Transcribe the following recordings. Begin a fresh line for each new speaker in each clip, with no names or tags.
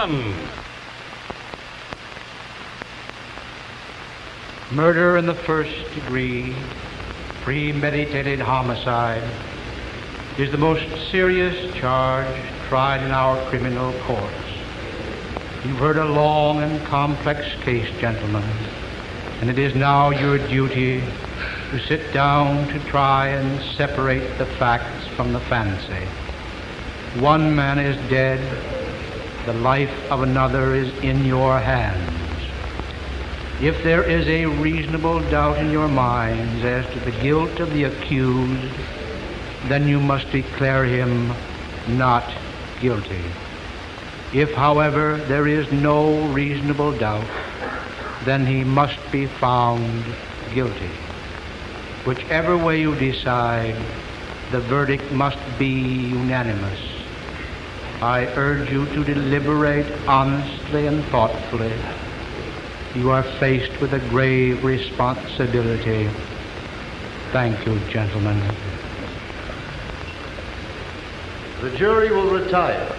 1.
Murder in the first degree, premeditated homicide, is the most serious charge tried in our criminal courts. You've heard a long and complex case, gentlemen, and it is now your duty to sit down to try and separate the facts from the fancy. One man is dead, the life of another is in your hands. If there is a reasonable doubt in your minds as to the guilt of the accused, then you must declare him not guilty. If, however, there is no reasonable doubt, then he must be found guilty. Whichever way you decide, the verdict must be unanimous. I urge you to deliberate honestly and thoughtfully. You are faced with a grave responsibility. Thank you, gentlemen.
The jury will retire.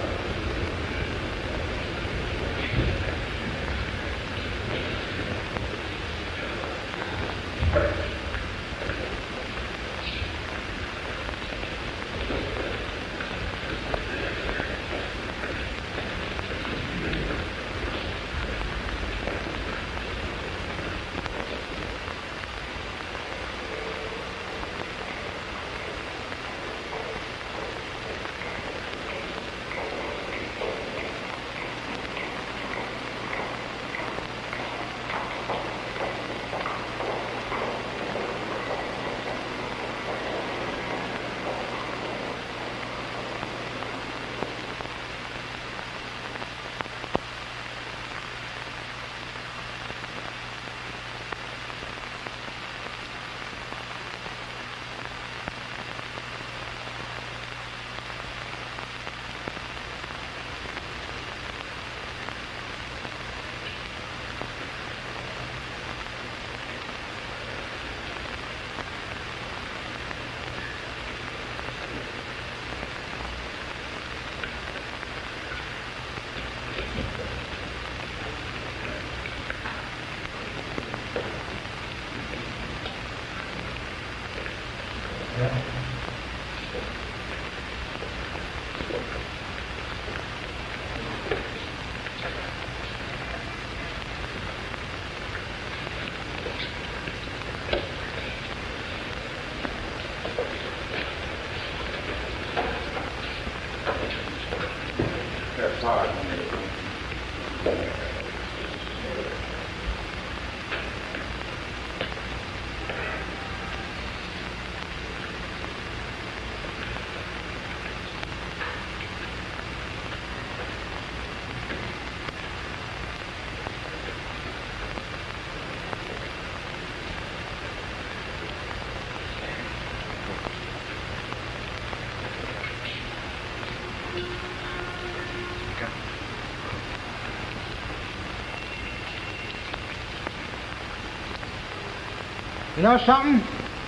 You know something?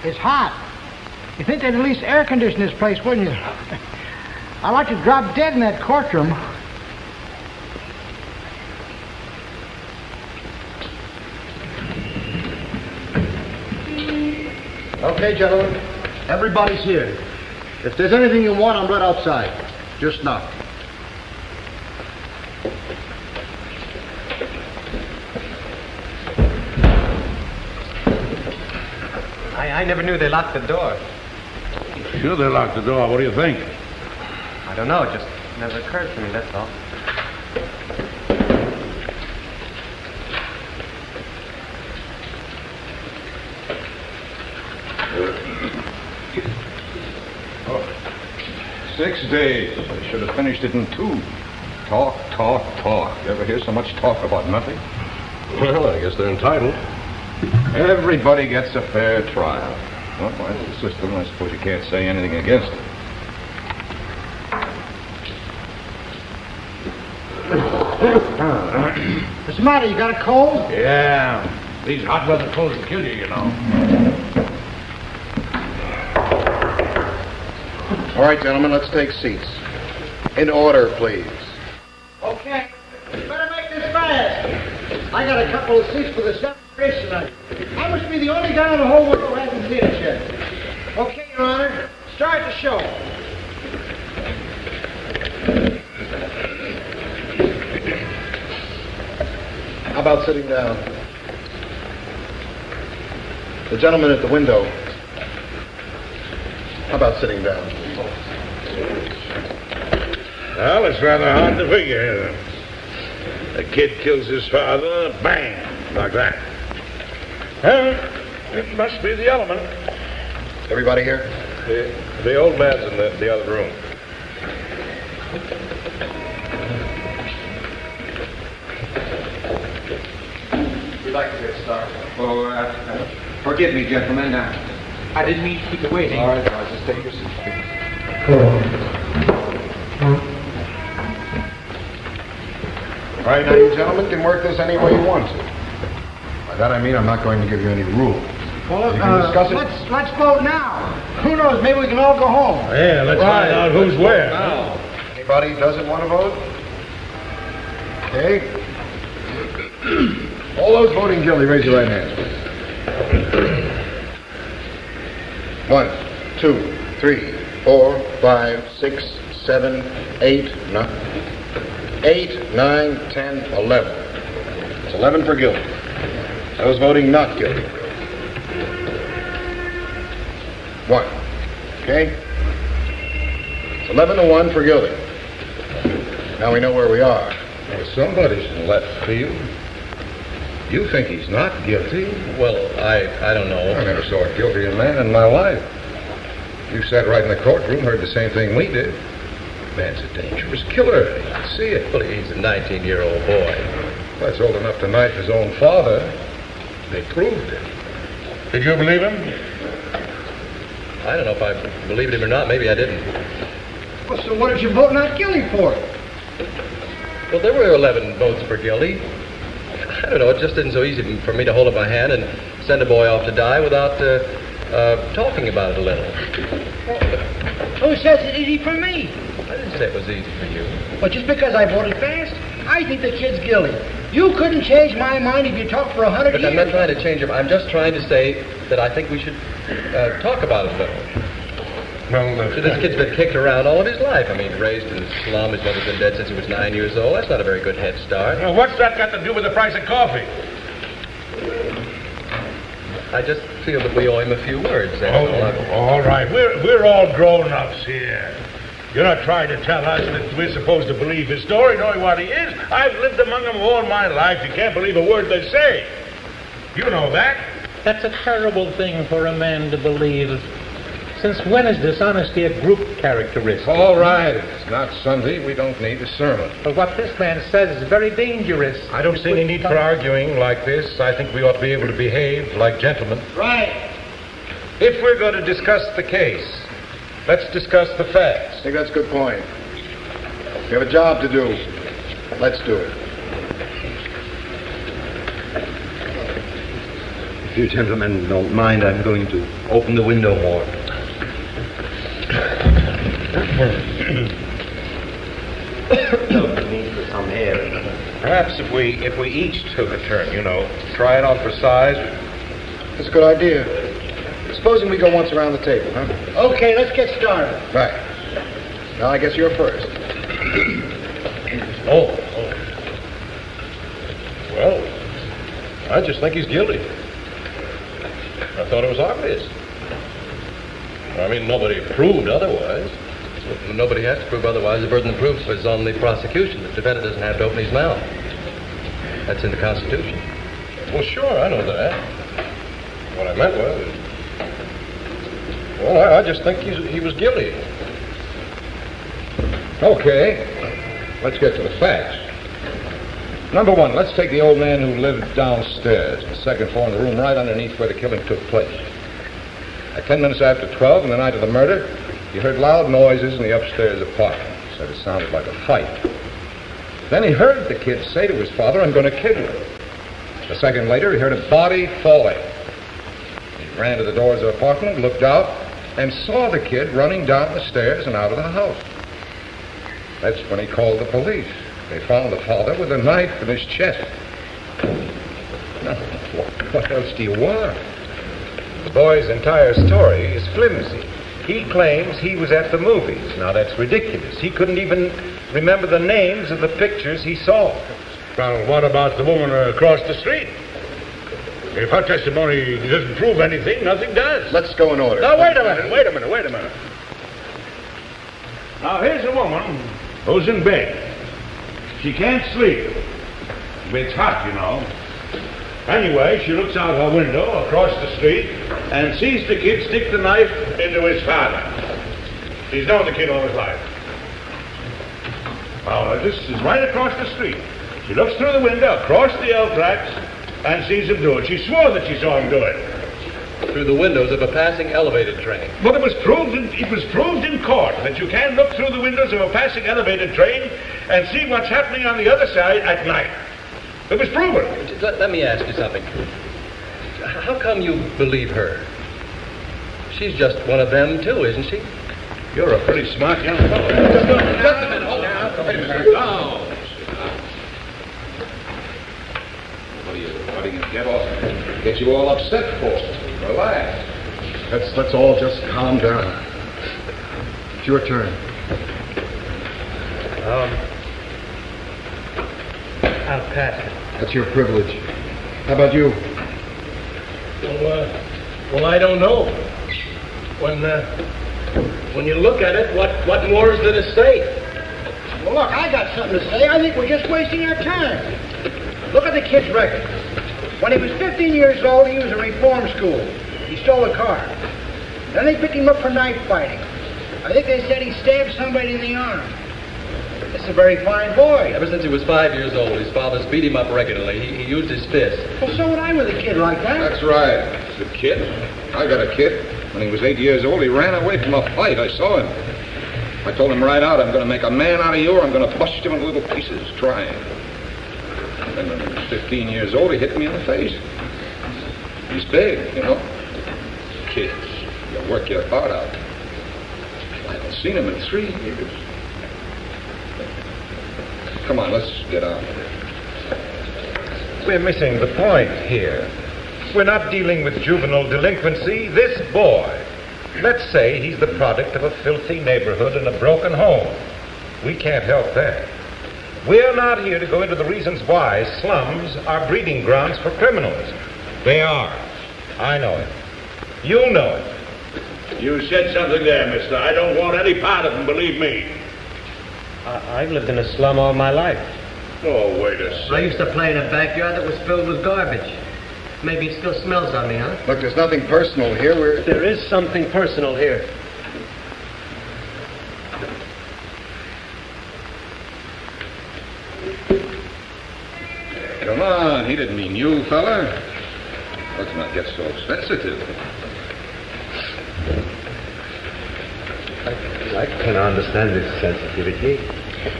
It's hot. You think they'd at least air condition this place, wouldn't you? I'd like to drop dead in that courtroom.
Okay, gentlemen. Everybody's here. If there's anything you want, I'm right outside. Just knock.
I never knew they locked the door.
Sure they locked the door. What do you think?
I don't know. It just never occurred to me, that's all.
Oh, 6 days. I should have finished it in 2. Talk, talk, talk. You ever hear so much talk about nothing?
Well, I guess they're entitled.
Everybody gets a fair trial. Well, by the system, I suppose you can't say anything against it.
What's the matter? You got a cold?
Yeah. These hot weather clothes will kill you, you know.
All right, gentlemen, let's take seats. In order, please.
Okay. I got a couple of seats for the 7th race tonight. I must be the only guy in the whole world who hasn't seen it yet. Okay, Your Honor, start the show.
How about sitting down? The gentleman at the window. How about sitting down?
Well, it's rather hard to figure. A kid kills his father, bang, like that. Well, it must be the element.
Everybody here?
The old man's in the other room.
We'd like to get started.
Oh, forgive me, gentlemen.
I didn't mean to keep you waiting.
All right, just take your seat.
All right, now you gentlemen can work this any way you want to. By that I mean I'm not going to give you any rules.
Well,
You can discuss it.
let's vote now. Who knows? Maybe we can all go home.
Yeah, let's find out who's where.
Anybody who doesn't want to vote? Okay. All those voting guilty, raise your right hands. 1, 2, 3, 4, 5, 6, 7, 8, 9, 10, 11. It's 11 for guilty. Those voting not guilty. 1. Okay? It's 11 to 1 for guilty. Now we know where we are.
Well, somebody's in left field. You think he's not guilty?
Well, I don't know.
I never saw a guilty man in my life. You sat right in the courtroom, heard the same thing we did. Man's a dangerous killer. You can see it.
Well, he's a 19-year-old boy.
That's old enough to knife his own father. They proved it.
Did you believe him?
I don't know if I believed him or not. Maybe I didn't.
Well, so what did you vote not guilty for?
Well, there were 11 votes for guilty. I don't know. It just isn't so easy for me to hold up my hand and send a boy off to die without talking about it a little.
Who says it's easy for me?
I didn't say it was easy for you.
Well, just because I voted fast, I think the kid's guilty. You couldn't change my mind if you talked for 100
But
years.
I'm not trying to change him. I'm just trying to say that I think we should talk about it a little.
Well,
This kid's been kicked around all of his life. I mean, raised in the slum. His mother's been dead since he was 9 years old. That's not a very good head start.
Well, what's that got to do with the price of coffee?
I just feel that we owe him a few words. That's all.
All right. We're all grown-ups here. You're not trying to tell us that we're supposed to believe his story, knowing what he is. I've lived among them all my life. You can't believe a word they say. You know that.
That's a terrible thing for a man to believe. Since when is dishonesty a group characteristic?
All right. It's not Sunday. We don't need a sermon.
But what this man says is very dangerous.
I don't see any need for arguing like this. I think we ought to be able to behave like gentlemen.
Right.
If we're going to discuss the case, let's discuss the facts.
I think that's a good point. We have a job to do. Let's do it.
If you gentlemen don't mind, I'm going to open the window more. No need for some air.
Perhaps if we each took a turn, try it on for size.
That's a good idea. Supposing we go once around the table, huh?
Okay, let's get started.
Right. Now, I guess you're first.
Oh. Well, I just think he's guilty. I thought it was obvious. I mean, nobody proved otherwise. Nobody has to prove otherwise. The burden of proof is on the prosecution. The defendant doesn't have to open his mouth. That's in the Constitution.
Well, sure, I know that. What I meant was, I just think he was guilty. Okay, let's get to the facts. Number one, let's take the old man who lived downstairs, the second floor in the room right underneath where the killing took place. At 10 minutes after 12 on the night of the murder, he heard loud noises in the upstairs apartment. He said it sounded like a fight. Then he heard the kid say to his father, "I'm going to kill you." A second later, he heard a body falling. He ran to the doors of the apartment, looked out, and saw the kid running down the stairs and out of the house. That's when he called the police. They found the father with a knife in his chest. What else do you want?
The boy's entire story is flimsy. He claims he was at the movies. Now, that's ridiculous. He couldn't even remember the names of the pictures he saw.
Well, what about the woman across the street? If her testimony doesn't prove anything, nothing does.
Let's go in order.
Now, wait a minute. Now, here's a woman who's in bed. She can't sleep. It's hot, you know. Anyway, she looks out her window across the street and sees the kid stick the knife into his father. He's known the kid all his life. Well, this is right across the street. She looks through the window across the L tracks and sees him do it. She swore that she saw him do it.
Through the windows of a passing elevated train.
But it was proved in court that you can look through the windows of a passing elevated train and see what's happening on the other side at night. It was proven.
Let me ask you something. How come you believe her? She's just one of them, too, isn't she?
You're a pretty smart young fellow.
Just a minute, hold on.
Wait a minute. Now. What are you going to get you all upset for? Relax.
Let's all just calm down. It's your turn.
I'll pass it.
That's your privilege. How about you?
Well, I don't know. When you look at it, what more is there to say?
Well, look, I got something to say. I think we're just wasting our time. Look at the kid's record. When he was 15 years old, he was in reform school. He stole a car. Then they picked him up for knife fighting. I think they said he stabbed somebody in the arm. It's a very fine boy.
Ever since he was 5 years old, his father's beat him up regularly. He used his fist.
Well, so would I with a kid like that.
That's right. The kid. I got a kid. When he was 8 years old, he ran away from a fight. I saw him. I told him right out, I'm going to make a man out of you, or I'm going to bust him into little pieces, trying. And then when he was 15 years old, he hit me in the face. He's big, you know. Kids, you work your heart out. I haven't seen him in 3 years. Come on, let's get out of here.
We're missing the point here. We're not dealing with juvenile delinquency. This boy, let's say he's the product of a filthy neighborhood and a broken home. We can't help that. We're not here to go into the reasons why slums are breeding grounds for criminals. They are. I know it. You know it.
You said something there, mister. I don't want any part of him, believe me.
I've lived in a slum all my life.
Oh, wait a second.
I used to play in a backyard that was filled with garbage. Maybe it still smells on me, huh?
Look, there's nothing personal here.
There is something personal here.
Come on, he didn't mean you, fella. Let's not get so sensitive.
I can understand this sensitivity.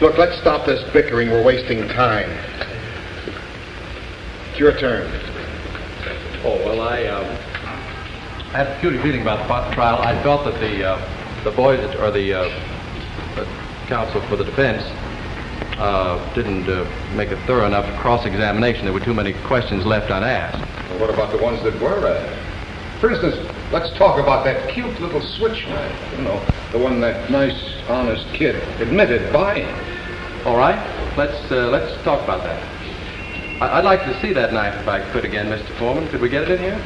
Look, let's stop this bickering. We're wasting time. It's your turn.
Oh, well, I had a peculiar feeling about the trial. I felt that the boys, or the counsel for the defense, didn't make a thorough enough cross-examination. There were too many questions left unasked.
Well, what about the ones that were asked? For instance, let's talk about that cute little switch knife. You know, the one that nice, honest kid admitted buying.
All right, let's talk about that. I'd like to see that knife if I could again, Mr. Foreman. Could we get it in here?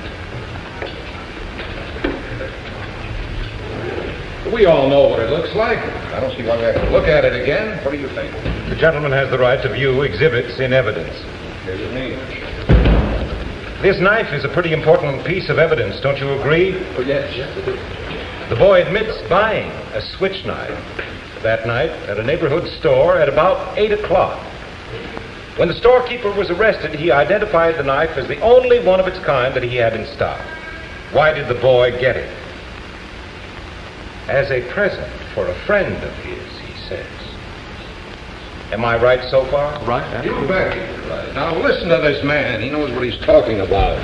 We all know what it looks like. I don't see why we have to look at it again. What do you think?
The gentleman has the right to view exhibits in evidence.
Here's it me.
This knife is a pretty important piece of evidence, don't you agree?
Oh, yes, I do.
The boy admits buying a switch knife that night at a neighborhood store at about 8 o'clock. When the storekeeper was arrested, he identified the knife as the only one of its kind that he had in stock. Why did the boy get it? As a present for a friend of his, he says. Am I right so far?
Right.
You bet he's right. Now listen to this man. He knows what he's talking about.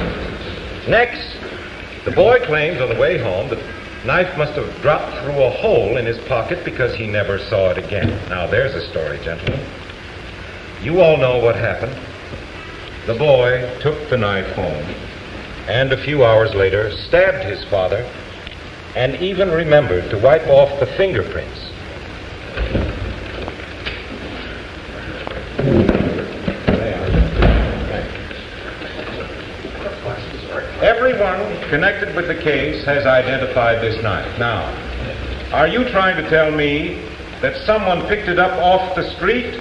Next, the boy claims on the way home that the knife must have dropped through a hole in his pocket because he never saw it again. Now there's a story, gentlemen. You all know what happened. the boy took the knife home and a few hours later stabbed his father and even remembered to wipe off the fingerprints. Everyone connected with the case has identified this knife. Now, are you trying to tell me that someone picked it up off the street,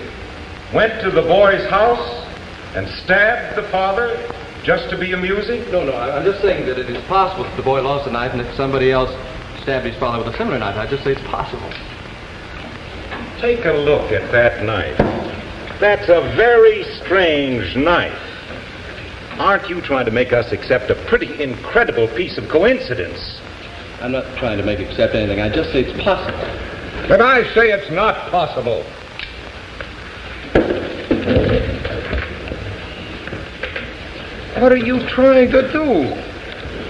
went to the boy's house, and stabbed the father just to be amusing?
No, I'm just saying that it is possible that the boy lost the knife and that somebody else stabbed his father with a similar knife. I just say it's possible.
Take a look at that knife. That's a very strange knife. Aren't you trying to make us accept a pretty incredible piece of coincidence?
I'm not trying to make you accept anything. I just say it's possible.
But I say it's not possible. What are you trying to do?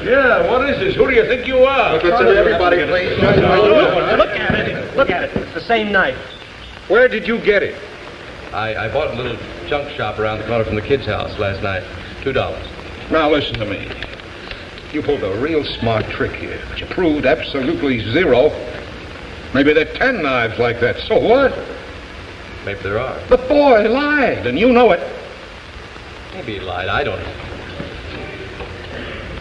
Yeah, what is this? Who do you think you are?
Everybody, please.
Look at it. Look at it. It's the same knife.
Where did you get it?
I bought a little junk shop around the corner from the kid's house last night. $2.
Now listen to me. You pulled a real smart trick here, but you proved absolutely zero. Maybe there are 10 knives like that. So what?
Maybe there are.
The boy lied, and you know it.
Maybe he lied. I don't know.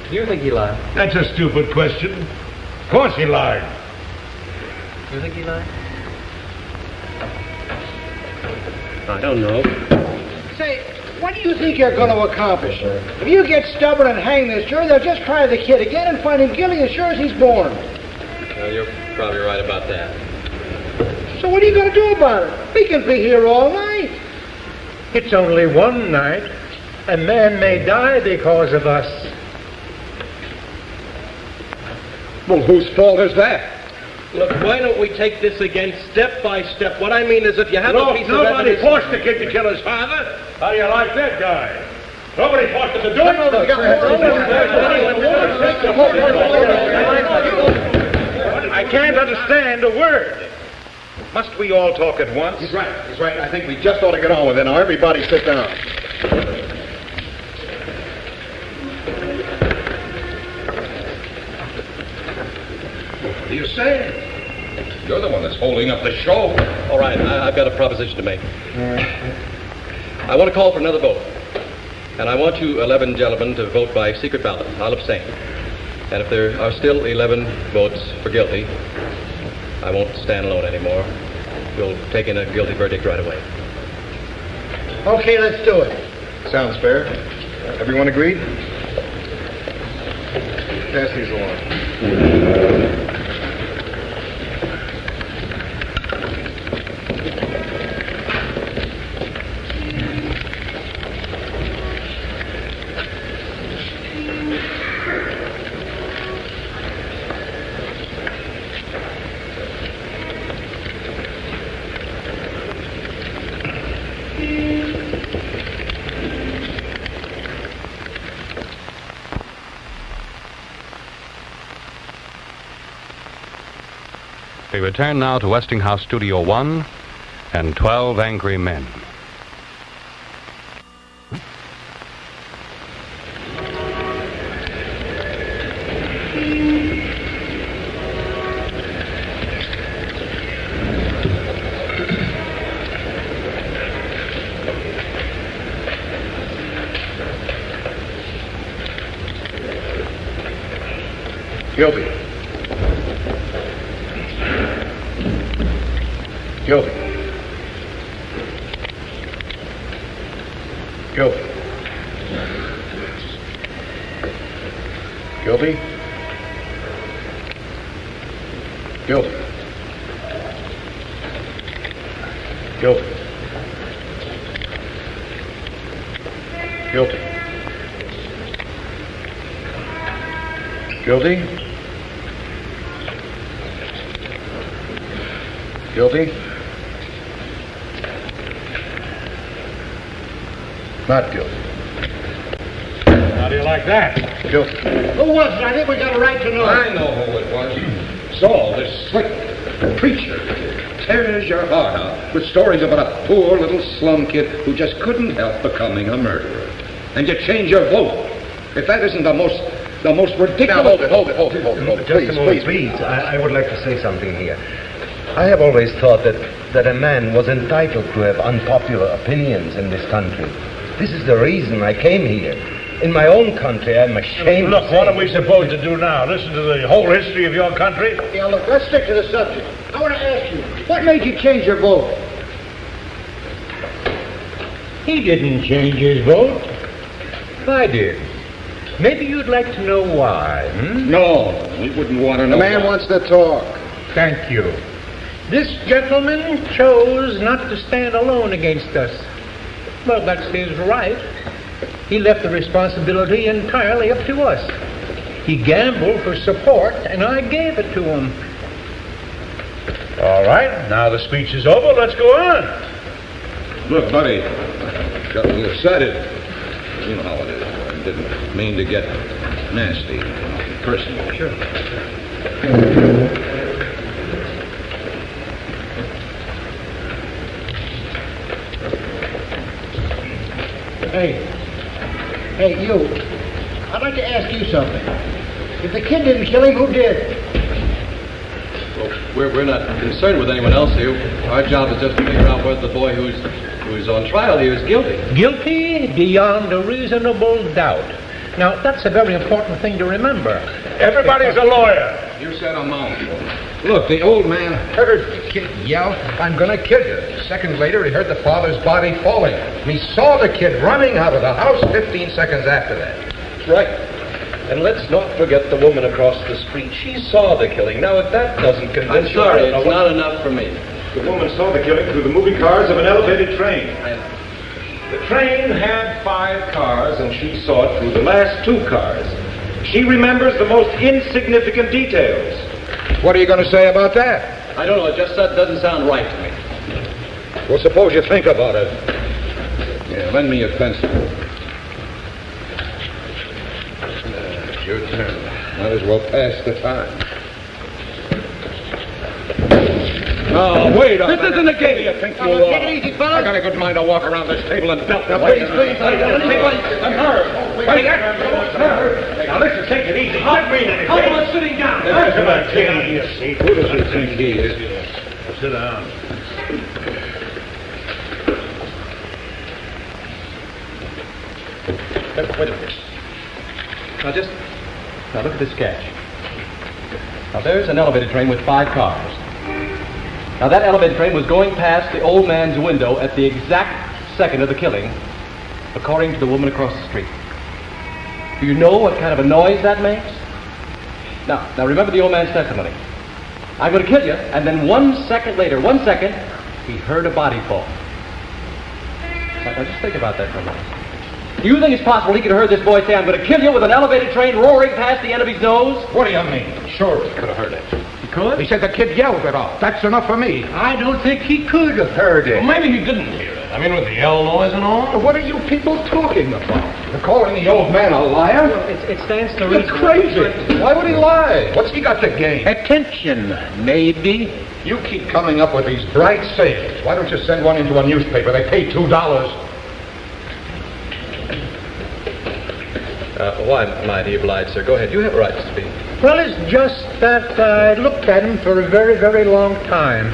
Do you think he lied?
That's a stupid question. Of course he lied.
Do you think he lied?
I don't know.
Say, what do you think you're going to accomplish? If you get stubborn and hang this jury, they'll just try the kid again and find him guilty as sure as he's born.
Well, you're probably right about that.
So what are you going to do about it? We can be here all night.
It's only one night. A man may die because of us.
Well, whose fault is that?
Look, why don't we take this again step by step? What I mean is if you have a piece of
Nobody
evidence...
forced the kid to kill his father. How do you like that guy? Nobody forced him to do it. I can't understand a word. Must we all talk at once?
He's right. I think we just ought to get on with it. Now, everybody sit down.
What do you say? You're the one that's holding up the show.
All right, I've got a proposition to make. I want to call for another vote. And I want you 11 gentlemen to vote by secret ballot. I'll abstain. And if there are still 11 votes for guilty, I won't stand alone anymore. We'll take in a guilty verdict right away.
Okay, let's do it.
Sounds fair. Everyone agreed? Pass these along.
We return now to Westinghouse Studio 1 and 12 Angry Men.
Guilty. Guilty. Guilty. Guilty. Guilty. Guilty. Guilty. Guilty. Guilty. Not guilty.
How do you like that?
Guilty.
Who was it? I think we got a right to know.
I know who it was. Saul, this slick preacher, tears your heart out with stories about a poor little slum kid who just couldn't help becoming a murderer. and you change your vote. If that isn't the most ridiculous...
Now, hold it.
Just a moment, please. I would like to say something here. I have always thought that a man was entitled to have unpopular opinions in this country. This is the reason I came here. In my own country, I'm ashamed.
Look, what are we supposed to do now? Listen to the whole history of your country?
Yeah, look, let's stick to the subject. I want to ask you, what made you change your vote?
He didn't change his vote. I did. Maybe you'd like to know why,
No, we wouldn't want to know.
The man wants to talk.
Thank you. This gentleman chose not to stand alone against us. Well, that's his right. He left the responsibility entirely up to us. He gambled for support, and I gave it to him.
All right, now the speech is over. Let's go on.
Look, buddy, got a little excited. You know how it is. I didn't mean to get nasty, personal.
Sure.
Hey, you. I'd like to ask you something. If the kid didn't kill him, who did?
Well, we're not concerned with anyone else here. Our job is just to figure out whether the boy who's on trial here is guilty.
Guilty beyond a reasonable doubt. Now, that's a very important thing to remember.
Everybody's a lawyer.
You said a mouthful. Look, the old man heard the kid yell, "I'm gonna kill you." Seconds later, he heard the father's body falling. And he saw the kid running out of the house 15 seconds after that.
Right. And let's not forget the woman across the street. She saw the killing. Now, if that doesn't convince you... I'm sorry, it's not enough for me.
The woman saw the killing through the moving cars of an elevated train. The train had 5 cars, and she saw it through the last 2 cars. She remembers the most insignificant details.
What are you going to say about that?
I don't know, it just doesn't sound right to me.
Well, suppose you think about it. Yeah, lend me your pencil. Your turn. Might as well pass the time. Oh, wait a minute. This isn't a game. You think you are?
Take it easy, fellas.
I got a good mind to walk around this table and belt the
Please, I'm hurt.
Now listen, take it easy. How
about sitting down?
Who does he think he is? Sit down.
Wait a minute. Now look at this sketch. Now there's an elevated train with 5 cars. Now that elevated train was going past the old man's window at the exact second of the killing, according to the woman across the street. Do you know what kind of a noise that makes? Now remember the old man's testimony. I'm going to kill you, and then 1 second later, he heard a body fall. Now just think about that for a moment. Do you think it's possible he could have heard this boy say, "I'm going to kill you," with an elevated train roaring past the end of his nose?
What do you mean? Sure, he could have heard it.
He could?
He said the kid yelled it off. That's enough for me.
I don't think he could have heard it.
Well, maybe he didn't hear it. I mean, with the yell noise and all.
What are you people talking about? You're calling the old man a liar?
It stands to
You're
reason.
crazy. Why would he lie? What's he got to gain?
Attention, maybe.
You keep coming up with these bright sayings. Why don't you send one into a newspaper? They pay $2.
Why, my dear obliged, sir? Go ahead. You have a right to speak.
Well, it's just that I looked at him for a very, very long time.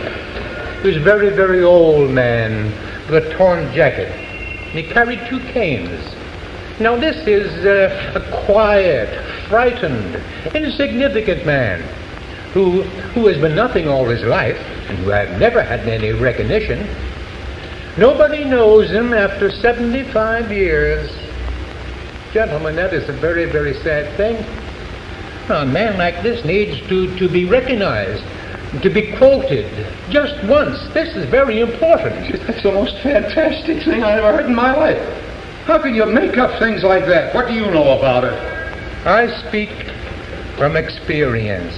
He was a very, very old man with a torn jacket. And he carried 2 canes. Now, this is a quiet, frightened, insignificant man who has been nothing all his life and who had never had any recognition. Nobody knows him after 75 years. Gentlemen, that is a very, very sad thing. A man like this needs to be recognized, to be quoted just once. This is very important.
That's the most fantastic thing I ever heard in my life. How can you make up things like that? What do you know about it?
I speak from experience.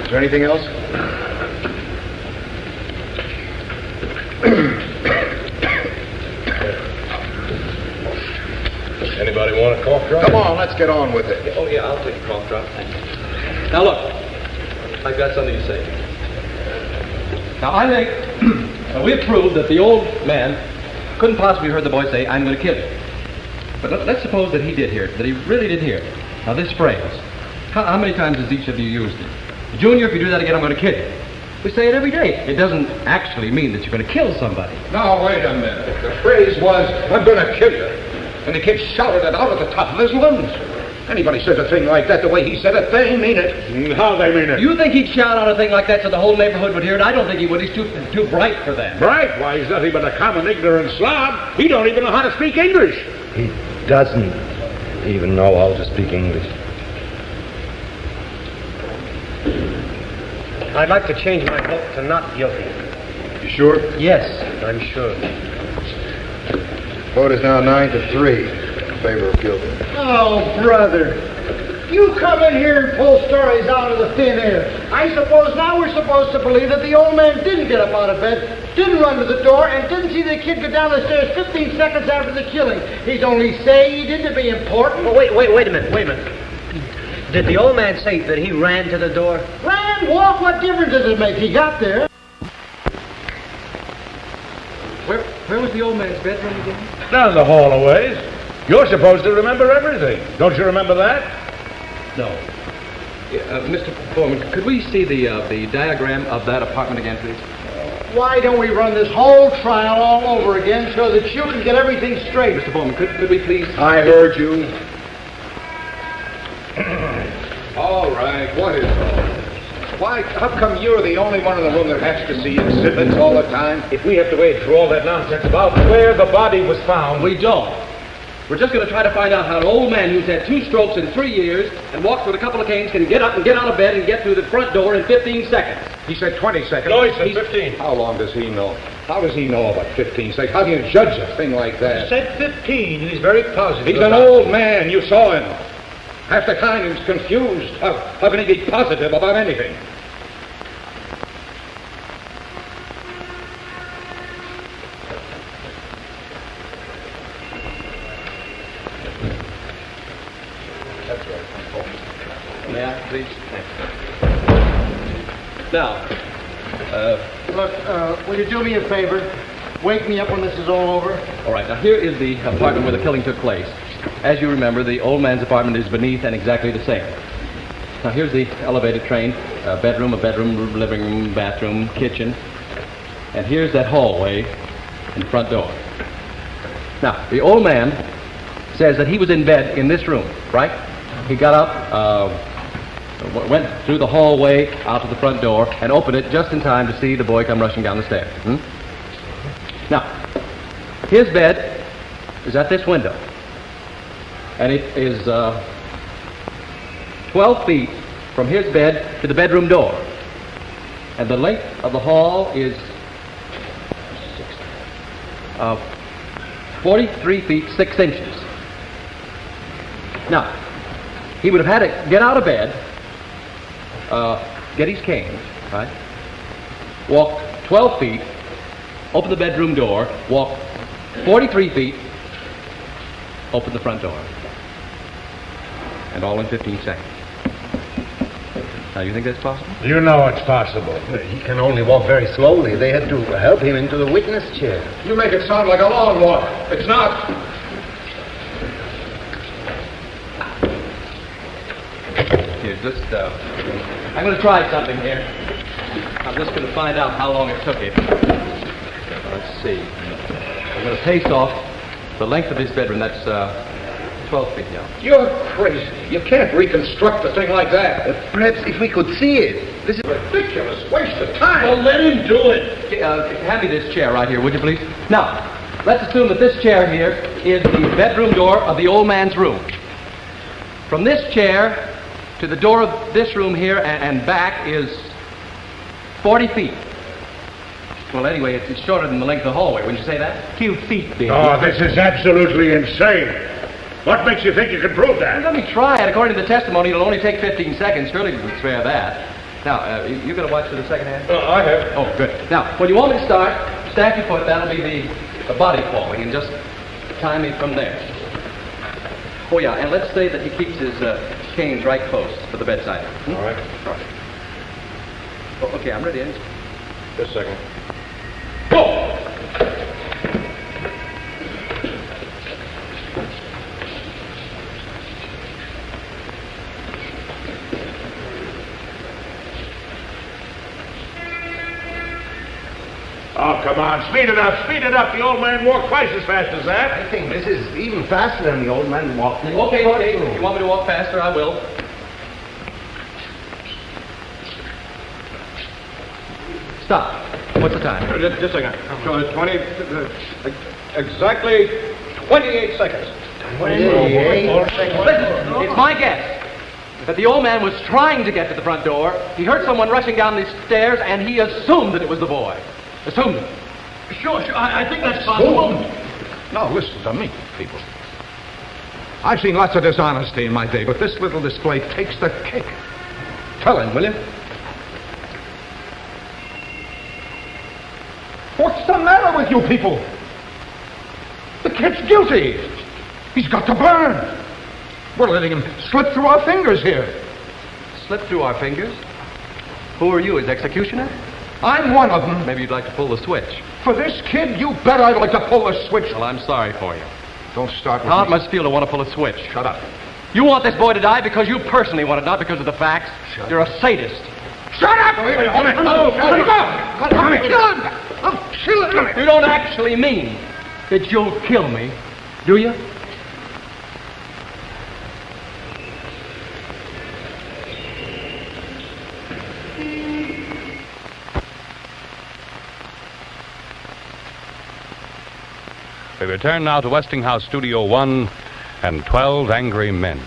Is there anything else?
Anybody want a coffee?
Come on, let's get on with it.
Oh, yeah, I'll take a cough drop. Thank you. Now, look, I've got something to say. Now, I think we've proved that the old man couldn't possibly have heard the boy say, I'm going to kill you. But let's suppose that he did hear it, that he really did hear it. Now, this phrase, how many times has each of you used it? Junior, if you do that again, I'm going to kill you. We say it every day. It doesn't actually mean that you're going to kill somebody.
Now, wait a minute. The phrase was, I'm going to kill you. And the kid shouted it out at the top of his lungs. Anybody says a thing like that the way he said it, they mean it.
How they mean it?
You think he'd shout out a thing like that so the whole neighborhood would hear it? I don't think he would. He's too bright for that.
Bright? Why, he's nothing but a common ignorant slob. He don't even know how to speak English.
He doesn't even know how to speak English.
I'd like to change my vote to not guilty.
You sure?
Yes, I'm sure.
Vote is now 9-3 in favor of guilty.
Oh, brother. You come in here and pull stories out of the thin air. I suppose now we're supposed to believe that the old man didn't get up out of bed, didn't run to the door, and didn't see the kid go down the stairs 15 seconds after the killing. He's only saying he did to be important.
Oh, wait a minute. Did the old man say that he ran to the door?
Ran, walk, what difference does it make? He got there.
Where was the old man's bedroom again?
Down the hall a ways. You're supposed to remember everything. Don't you remember that?
No. Mr. Foreman, could we see the diagram of that apartment again, please?
Why don't we run this whole trial all over again so that you can get everything straight?
Mr. Foreman, could we please?
I heard you.
All right, what is all this? Why, how come you're the only one in the room that has to see exhibits all the time?
If we have to wade through all that nonsense about where the body was found...
We don't. We're just going to try to find out how an old man who's had 2 strokes in 3 years and walks with a couple of canes can get up and get out of bed and get through the front door in 15 seconds.
He said 20 seconds.
No, he said 15.
How long does he know? How does he know about 15 seconds? How do you judge a thing like that?
He said 15. He's very positive.
He's an old man. You saw him. Half the time he was confused. How can he be positive about anything?
That's right. May I, please? Thanks. Now,
Look, will you do me a favor? Wake me up when this is all over.
all right, now here is the apartment where the killing took place. As you remember, the old man's apartment is beneath and exactly the same. Now here's the elevated train, a bedroom, living room, bathroom, kitchen. And here's that hallway and front door. Now, the old man says that he was in bed in this room, right? He got up, went through the hallway out to the front door and opened it just in time to see the boy come rushing down the stairs. Now, his bed is at this window. And it is 12 feet from his bed to the bedroom door. And the length of the hall is 43 feet 6 inches. Now, he would have had to get out of bed, get his cane, right? Walk 12 feet, open the bedroom door, walk 43 feet, open the front door. And all in 15 seconds. Now, you think that's possible?
You know it's possible.
He can only walk very slowly. They had to help him into the witness chair.
You make it sound like a long walk. It's not.
Here, just, I'm going to try something here. I'm just going to find out how long it took him. Let's see. I'm going to pace off the length of his bedroom. That's 12 feet now.
You're crazy. You can't reconstruct a thing like that.
Perhaps if we could see it. This is
Ridiculous waste of time.
Well, let him do it. Hand me this chair right here, would you please? Now, let's assume that this chair here is the bedroom door of the old man's room. From this chair to the door of this room here and back is 40 feet. Well, anyway, it's shorter than the length of the hallway. Wouldn't you say that? 2 feet, Beal.
Oh, this is absolutely insane. What makes you think you can prove that?
Let me try it. According to the testimony, it'll only take 15 seconds. Surely we can spare that. Now, you going to watch for the second hand?
I have.
Oh, good. Now, when you want me to start, stack your foot. That'll be the body falling, and just time me from there.
Oh, yeah, and let's say that he keeps his canes right close to the bedside.
All right.
All right. Oh, okay, I'm ready.
Just a second. Go!
Oh, come on, speed it up, speed it up. The old man walked twice as fast as that.
I think this is even faster than the old man walked.
Okay, okay. If you want me to walk faster, I will. Stop. What's the time?
Just a second. So it's 20... exactly 28 seconds.
28 seconds. Listen, it's my guess that the old man was trying to get to the front door. He heard someone rushing down these stairs, and he assumed that it was the boy. Assumed it.
Sure, I think that's possible.
Now, listen to me, people. I've seen lots of dishonesty in my day, but this little display takes the cake. Tell him, will you? What's the matter with you people? The kid's guilty. He's got to burn. We're letting him slip through our fingers here.
Slip through our fingers? Who are you, his executioner?
I'm one of them.
Maybe you'd like to pull the switch.
For this kid, you bet I'd like to pull the switch.
Well, I'm sorry for you.
Don't start with
How it
me.
must feel to want to pull a switch.
Shut up.
You want this boy to die because you personally want it, not because of the facts. You're a sadist.
Shut up! Hold it.
No,
Let him go! Let him kill him! I'll kill him!
You don't actually mean that you'll kill me, do you?
We return now to Westinghouse Studio 1 and 12 Angry Men.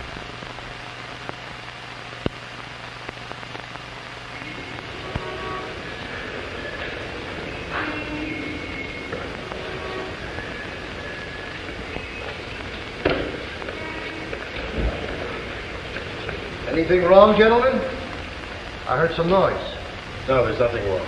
Anything wrong, gentlemen? I heard some noise.
No, there's nothing wrong.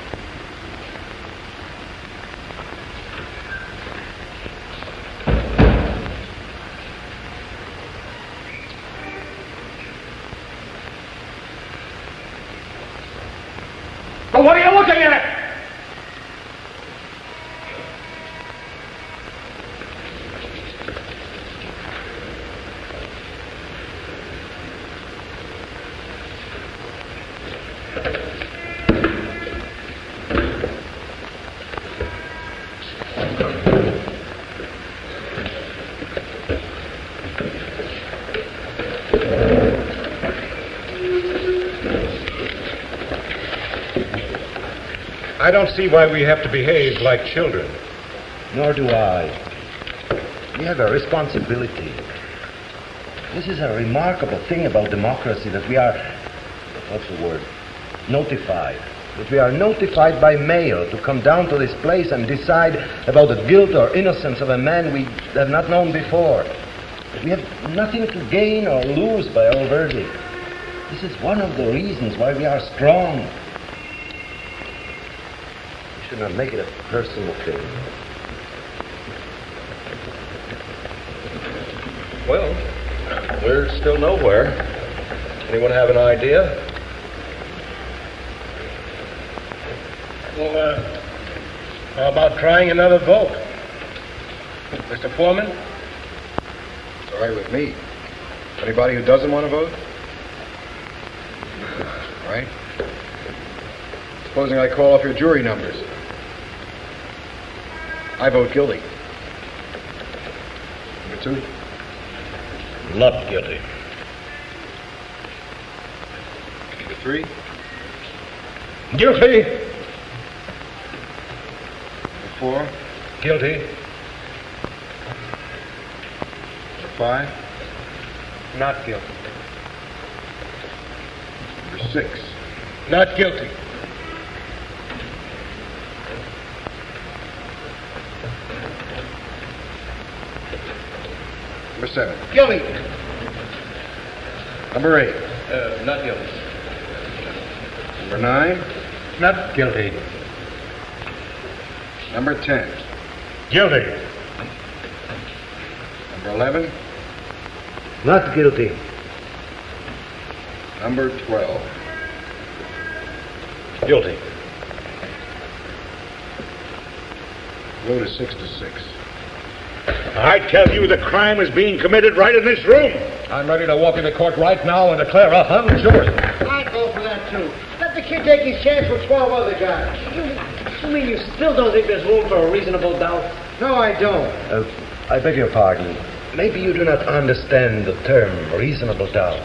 But what are you looking at?
I don't see why we have to behave like children.
Nor do I. We have a responsibility. This is a remarkable thing about democracy, that we are, what's the word, notified. That we are notified by mail to come down to this place and decide about the guilt or innocence of a man we have not known before. We have nothing to gain or lose by our verdict. This is one of the reasons why we are strong. We should not make it a personal thing.
Well, we're still nowhere. Anyone have an idea?
Well, how about trying another vote? Mr. Foreman?
It's all right with me. Anybody who doesn't want to vote? All right. Supposing I call off your jury numbers. I vote guilty. Number 2?
Not guilty.
Number 3?
Guilty!
Number 4?
Guilty.
Number 5?
Not guilty.
Number 6?
Not guilty.
Number 7?
Guilty.
Number 8?
Not guilty.
Number 9?
Not guilty.
Number 10?
Guilty.
Number 11?
Not guilty.
Number 12.
Guilty.
Vote is 6 to 6.
I tell you, the crime is being committed right in this room.
I'm ready to walk into court right now and declare a hung jury.
I'd go for that, too. Let the kid take his chance with 12 other guys.
You mean you still don't think there's room for a reasonable doubt?
No, I don't.
I beg your pardon. Maybe you do not understand the term reasonable doubt.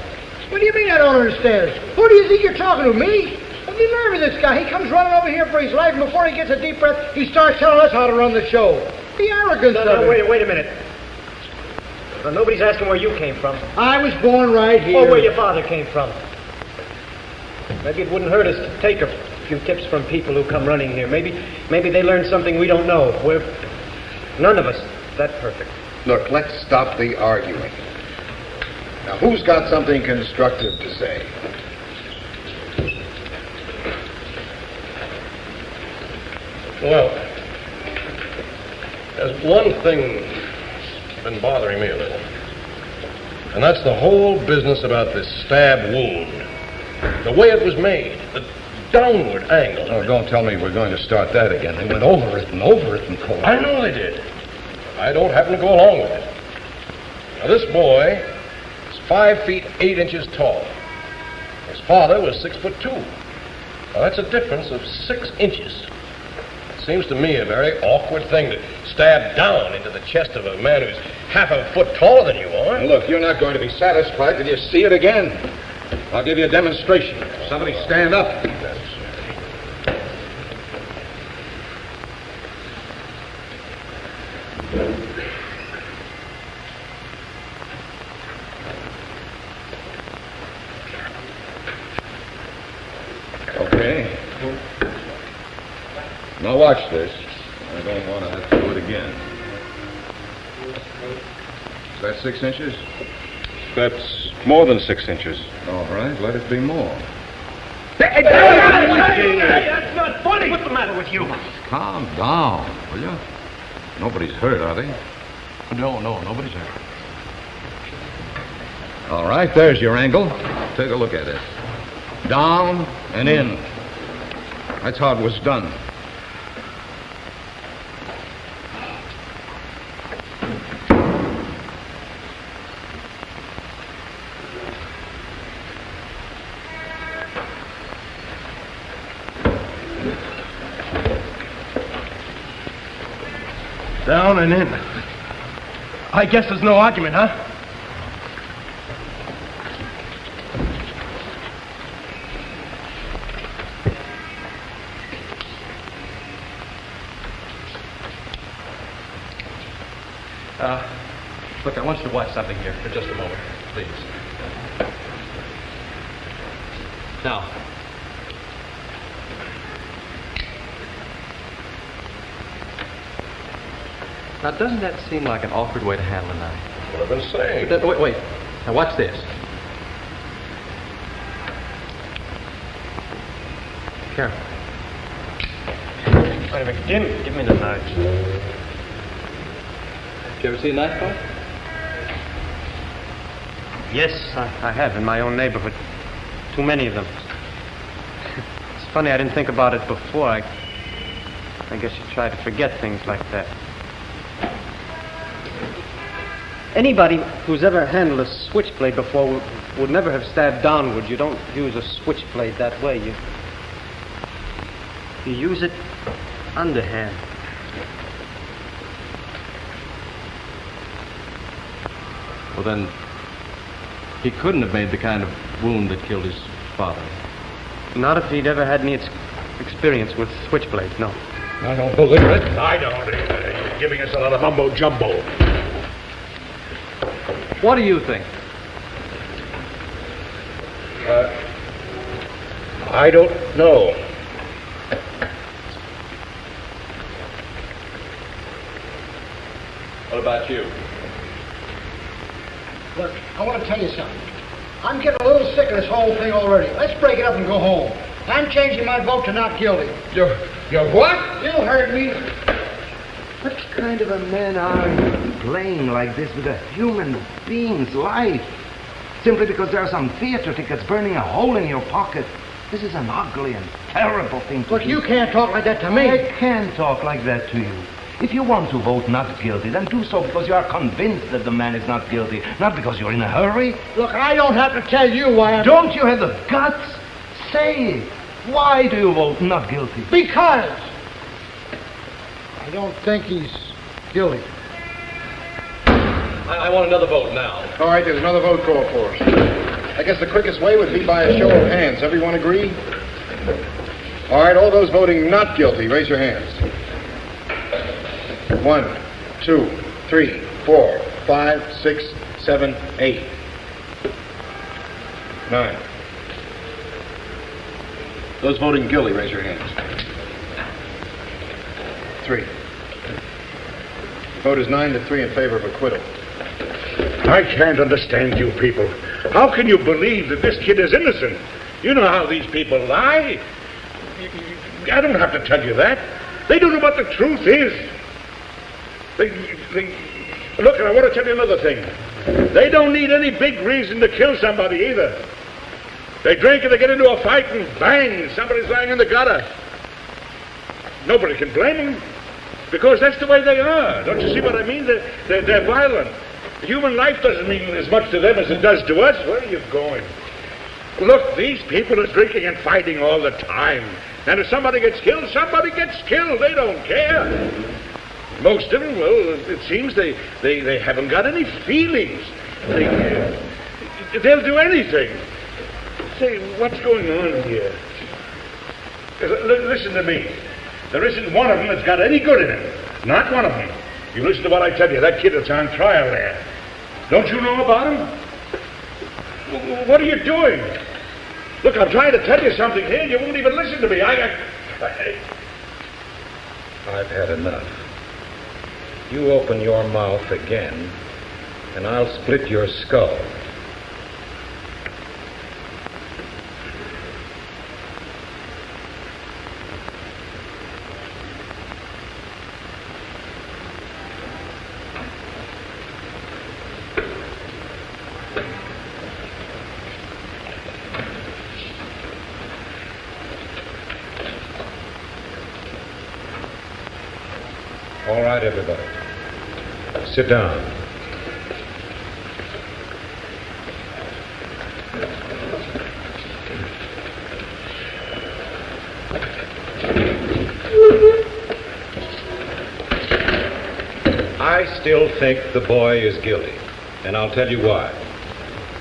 What do you mean I don't understand? Who do you think you're talking to, me? What's the nerve of this guy? He comes running over here for his life, and before he gets a deep breath, he starts telling us how to run the show. The arrogance of it.
Wait a minute. Now, nobody's asking where you came from.
I was born right here.
Or where your father came from. Maybe it wouldn't hurt us to take a few tips from people who come running here. Maybe they learned something we don't know. We're none of us that perfect.
Look, let's stop the arguing. Now, who's got something constructive to say?
Well, there's one thing that's been bothering me a little. And that's the whole business about this stab wound. The way it was made, the downward angle.
Oh, don't tell me we're going to start that again. They went over it in court.
I know they did. I don't happen to go along with it. Now, this boy is 5 feet 8 inches tall. His father was 6'2". Now, that's a difference of 6 inches. It seems to me a very awkward thing to stab down into the chest of a man who's half a foot taller than you are.
Now, look, you're not going to be satisfied till you see it again. I'll give you a demonstration. Somebody stand up. Okay. Now watch this. I don't want to have to do it again. Is that 6 inches?
That's more than 6 inches.
All right, let it be more.
Hey, that's not funny. What's the matter with you?
Calm down, will you? Nobody's hurt, are they?
No, nobody's hurt.
All right, there's your angle. Take a look at it. Down and in. That's how it was done.
Down and in. I guess there's no argument, huh?
Look, I want you to watch something here for just a moment, please. Now, doesn't that seem like an awkward way to handle a knife?
That's what I've been saying.
Wait. Now, watch this. Careful.
Wait a minute. Give me the knife.
Did you ever see a knife fight?
Yes, I have, in my own neighborhood. Too many of them. It's funny, I didn't think about it before. I guess you try to forget things like that. Anybody who's ever handled a switchblade before would never have stabbed downward. You don't use a switchblade that way. You use it underhand.
Well, then, he couldn't have made the kind of wound that killed his father.
Not if he'd ever had any experience with switchblades, no.
I don't believe it.
I don't either. You're giving us a lot of mumbo-jumbo.
What do you think?
I don't know. What about you?
Look, I want to tell you something. I'm getting a little sick of this whole thing already. Let's break it up and go home. I'm changing my vote to not guilty.
You're what?
You heard me.
What kind of a man are you?
playing like this with a human being's life simply because there are some theater tickets burning a hole in your pocket. This is an ugly and terrible thing to do.
But you can't talk like that to me.
I can talk like that to you. If you want to vote not guilty, then do so because you are convinced that the man is not guilty, not because you're in a hurry.
Look, I don't have to tell you why I'm...
Don't you have the guts? Say it. Why do you vote not guilty?
Because I don't think he's guilty.
I want another vote now.
All right, there's another vote called for. I guess the quickest way would be by a show of hands. Everyone agree? All right, all those voting not guilty, raise your hands. 1, 2, 3, 4, 5, 6, 7, 8, 9. Those voting guilty, raise your hands. 3. The vote is 9-3 in favor of acquittal.
I can't understand you people. How can you believe that this kid is innocent? You know how these people lie. I don't have to tell you that. They don't know what the truth is. Look, and I want to tell you another thing. They don't need any big reason to kill somebody either. They drink and they get into a fight and bang, somebody's lying in the gutter. Nobody can blame them because that's the way they are. Don't you see what I mean? They're violent. Human life doesn't mean as much to them as it does to us. Where are you going? Look, these people are drinking and fighting all the time. And if somebody gets killed, somebody gets killed. They don't care. Most of them, well, it seems they haven't got any feelings. They'll do anything. Say, what's going on here? Listen to me. There isn't one of them that's got any good in him. Not one of them. You listen to what I tell you. That kid that's on trial there. Don't you know about him? What are you doing? Look, I'm trying to tell you something here. You won't even listen to me.
I've had enough. You open your mouth again, and I'll split your skull. All right, everybody. Sit down. I still think the boy is guilty, and I'll tell you why.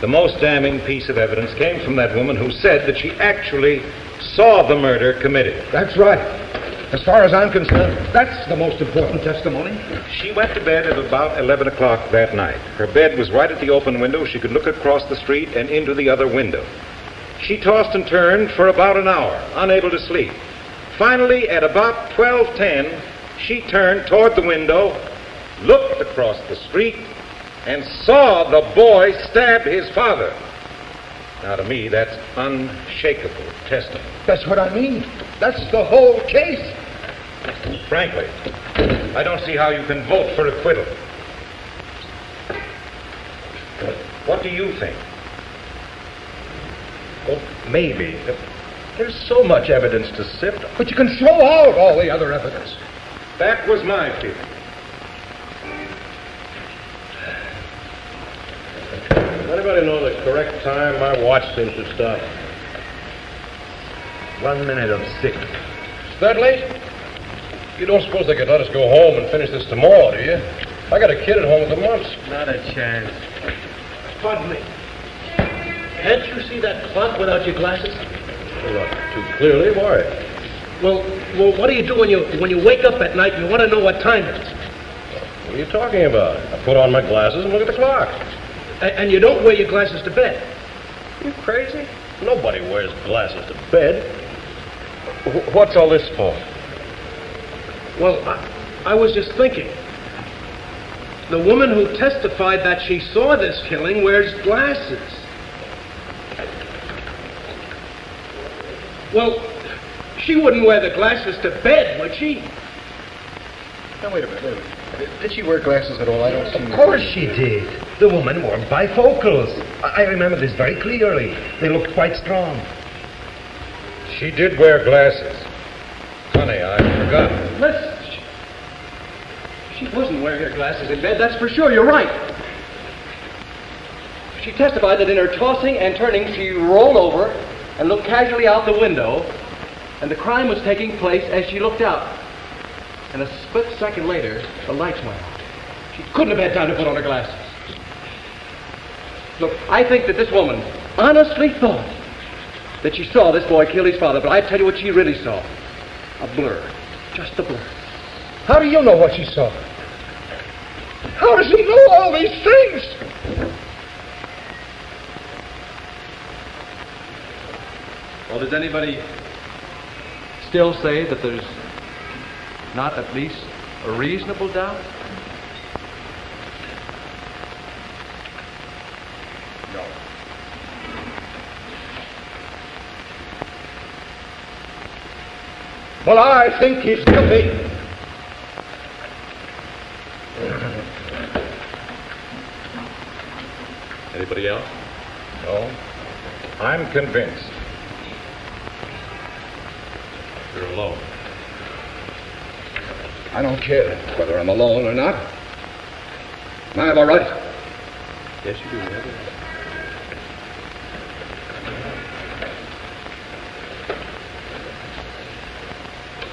The most damning piece of evidence came from that woman who said that she actually saw the murder committed.
That's right. As far as I'm concerned, that's the most important testimony.
She went to bed at about 11 o'clock that night. Her bed was right at the open window. She could look across the street and into the other window. She tossed and turned for about an hour, unable to sleep. Finally, at about 12:10, she turned toward the window, looked across the street, and saw the boy stab his father. Now, to me, that's unshakable testimony.
That's what I mean. That's the whole case.
Frankly, I don't see how you can vote for acquittal. What do you think?
Well, maybe. There's so much evidence to sift.
But you can throw out all the other evidence.
That was my feeling.
Does anybody know the correct time? My watch seems to stop.
1:06.
That late? You don't suppose they could let us go home and finish this tomorrow, do you? I got a kid at home with the mumps.
Not a chance. Pardon me. Can't you see that clock without your glasses?
Well, not too clearly, why?
Well, what do you do when you wake up at night and you want to know what time it is?
What are you talking about? I put on my glasses and look at the clock.
And you don't wear your glasses to bed?
You crazy? Nobody wears glasses to bed. What's all this for?
Well, I was just thinking. The woman who testified that she saw this killing wears glasses. Well, she wouldn't wear the glasses to bed, would she?
Now, wait a minute. Did she wear glasses at all? I don't see.
Of course she did. The woman wore bifocals. I remember this very clearly. They looked quite strong.
She did wear glasses. Funny, I forgot.
She wasn't wearing her glasses in bed, that's for sure. You're right. She testified that in her tossing and turning, she rolled over and looked casually out the window, and the crime was taking place as she looked out. And a split second later, the lights went out. She couldn't have had time to put on her glasses. Look, I think that this woman honestly thought that she saw this boy kill his father, but I tell you what she really saw. A blur. Just a blur.
How do you know what she saw? How does he know all these things?
Well, does anybody still say that there's not at least a reasonable doubt?
No.
Well, I think he's guilty.
Anybody else?
No. I'm convinced.
You're alone.
I don't care whether I'm alone or not. I have a right.
Yes, you do. You have it.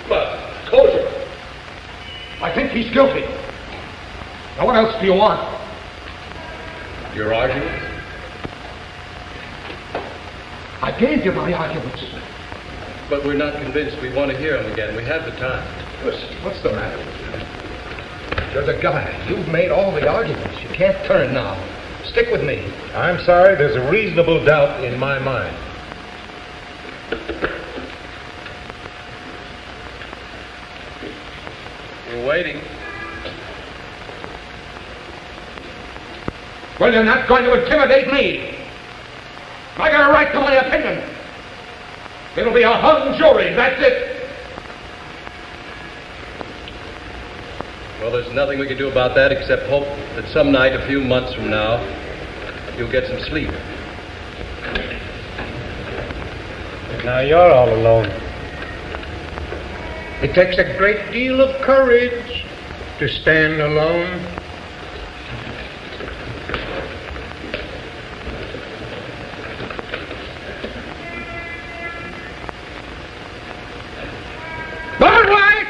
But, closure. I think he's guilty. Now, what else do you want?
Your argument?
I gave you my arguments.
But we're not convinced. We want to hear them again. We have the time.
Listen, what's the matter with you? You're the guy. You've made all the arguments. You can't turn now. Stick with me.
I'm sorry, there's a reasonable doubt in my mind.
We're waiting.
Well, you're not going to intimidate me. I got a right to my opinion. It'll be a hung jury, that's it.
Well, there's nothing we can do about that except hope that some night, a few months from now, you'll get some sleep.
Now you're all alone. It takes a great deal of courage to stand alone. Bud White!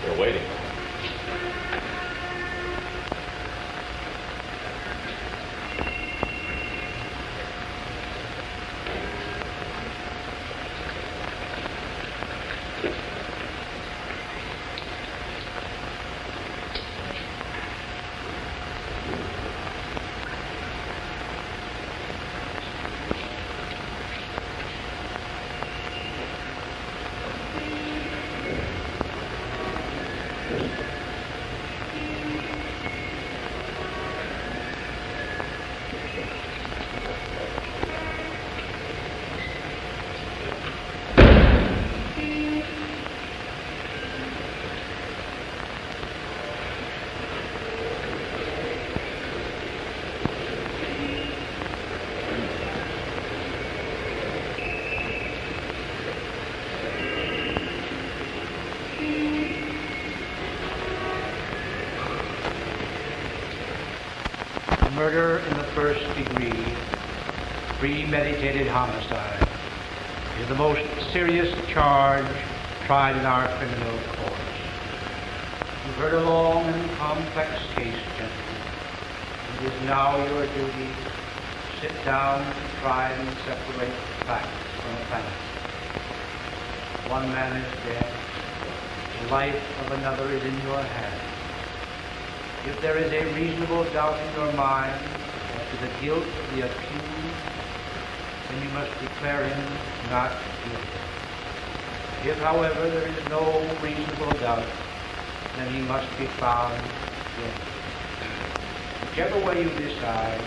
We're waiting.
Murder in the first degree, premeditated homicide, is the most serious charge tried in our criminal courts. You've heard a long and complex case, gentlemen. It is now your duty to sit down and try and separate fact from fantasy. One man is dead. The life of another is in your hands. If there is a reasonable doubt in your mind as to the guilt of the accused, then you must declare him not guilty. If, however, there is no reasonable doubt, then he must be found guilty. Whichever way you decide,